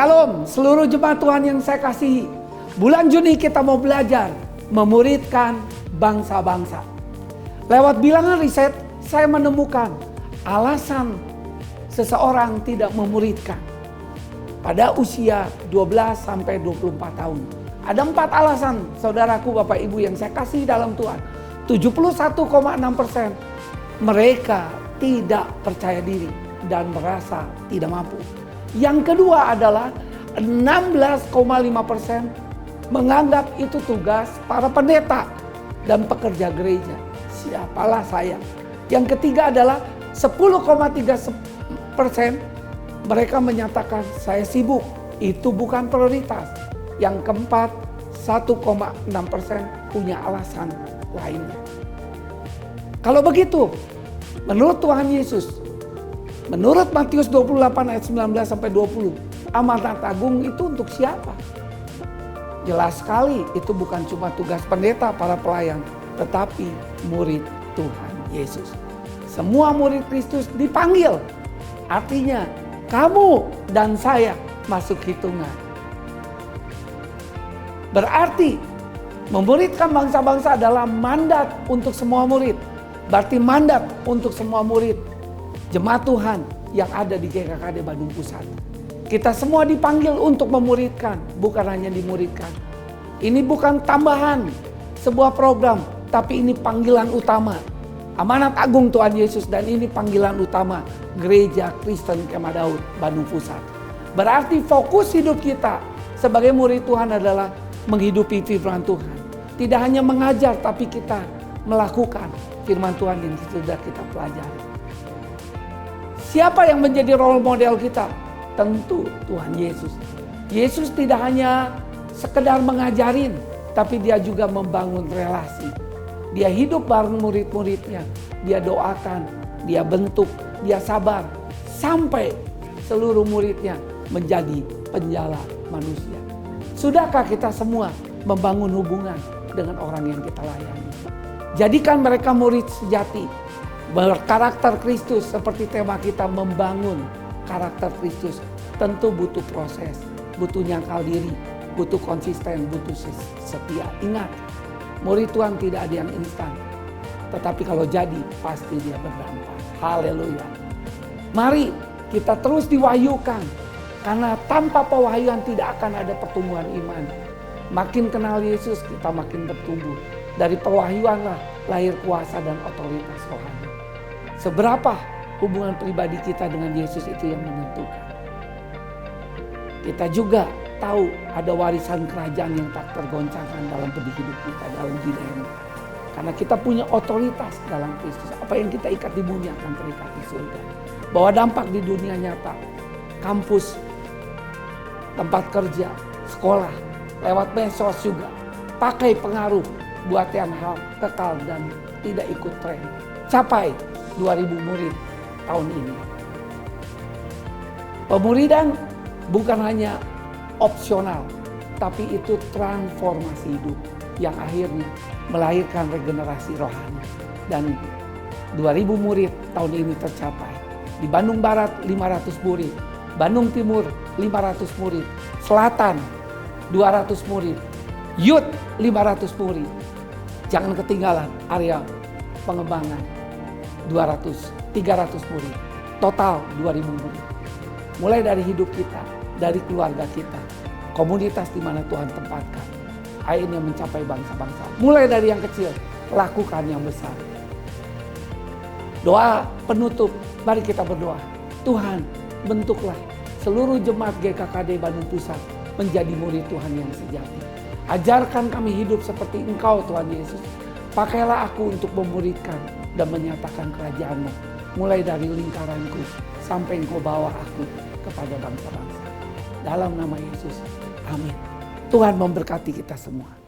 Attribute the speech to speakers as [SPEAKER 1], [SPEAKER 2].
[SPEAKER 1] Shalom seluruh jemaat Tuhan yang saya kasihi. Bulan Juni kita mau belajar memuridkan bangsa-bangsa. Lewat bilangan riset saya menemukan alasan seseorang tidak memuridkan pada usia 12 sampai 24 tahun. Ada 4 alasan saudaraku, Bapak Ibu yang saya kasih dalam Tuhan. 71,6% mereka tidak percaya diri dan merasa tidak mampu. Yang kedua adalah 16,5% menganggap itu tugas para pendeta dan pekerja gereja. Siapalah saya. Yang ketiga adalah 10,3% mereka menyatakan saya sibuk. Itu bukan prioritas. Yang keempat 1,6% punya alasan lainnya. Kalau begitu, menurut Tuhan Yesus, menurut Matius 28 ayat 19 sampai 20, amanat agung itu untuk siapa? Jelas sekali itu bukan cuma tugas pendeta, para pelayan, tetapi murid Tuhan Yesus. Semua murid Kristus dipanggil. Artinya kamu dan saya masuk hitungan. Berarti memuridkan bangsa-bangsa adalah mandat untuk semua murid. Berarti mandat untuk semua murid jemaat Tuhan yang ada di GKKD Bandung Pusat. Kita semua dipanggil untuk memuridkan, bukan hanya dimuridkan. Ini bukan tambahan sebuah program, tapi ini panggilan utama. Amanat agung Tuhan Yesus, dan ini panggilan utama Gereja Kristen Kemah Daud Bandung Pusat. Berarti fokus hidup kita sebagai murid Tuhan adalah menghidupi firman Tuhan. Tidak hanya mengajar, tapi kita melakukan firman Tuhan yang sudah kita pelajari. Siapa yang menjadi role model kita? Tentu Tuhan Yesus. Yesus tidak hanya sekedar mengajarin, tapi dia juga membangun relasi. Dia hidup bareng murid-muridnya. Dia doakan, dia bentuk, dia sabar. Sampai seluruh muridnya menjadi penjala manusia. Sudahkah kita semua membangun hubungan dengan orang yang kita layani? Jadikan mereka murid sejati, berkarakter Kristus, seperti tema kita, membangun karakter Kristus. Tentu butuh proses, butuh nyangkal diri, butuh konsisten, butuh setia. Ingat, murid Tuhan tidak ada yang instan, tetapi kalau jadi pasti dia berdampak. Haleluya. Mari kita terus diwahyukan, karena tanpa pewahyuan tidak akan ada pertumbuhan iman. Makin kenal Yesus kita makin bertumbuh. Dari pewahyuanlah lahir kuasa dan otoritas rohani. Seberapa hubungan pribadi kita dengan Yesus itu yang menentukan. Kita juga tahu ada warisan kerajaan yang tak tergoncangkan dalam hidup kita, dalam bidang. Karena kita punya otoritas dalam Kristus. Apa yang kita ikat di bumi akan terikat di surga. Bawa dampak di dunia nyata. Kampus, tempat kerja, sekolah, lewat medsos juga. Pakai pengaruh buat yang hal kekal dan tidak ikut tren. Capai 2000 murid tahun ini. Pemuridan bukan hanya opsional, tapi itu transformasi hidup yang akhirnya melahirkan regenerasi rohani. Dan 2000 murid tahun ini tercapai. Di Bandung Barat 500 murid, Bandung Timur 500 murid, Selatan 200 murid, Youth 500 murid. Jangan ketinggalan area pengembangan 300 murid. Total 2000 murid. Mulai dari hidup kita, dari keluarga kita, komunitas di mana Tuhan tempatkan. Akhirnya mencapai bangsa-bangsa. Mulai dari yang kecil, lakukan yang besar. Doa penutup, mari kita berdoa. Tuhan, bentuklah seluruh jemaat GKKD Bandung Pusat menjadi murid Tuhan yang sejati. Ajarkan kami hidup seperti Engkau Tuhan Yesus. Pakailah aku untuk memuridkan dan menyatakan kerajaan-Mu. Mulai dari lingkaranku sampai Engkau bawa aku kepada bangsa-bangsa. Dalam nama Yesus, amin. Tuhan memberkati kita semua.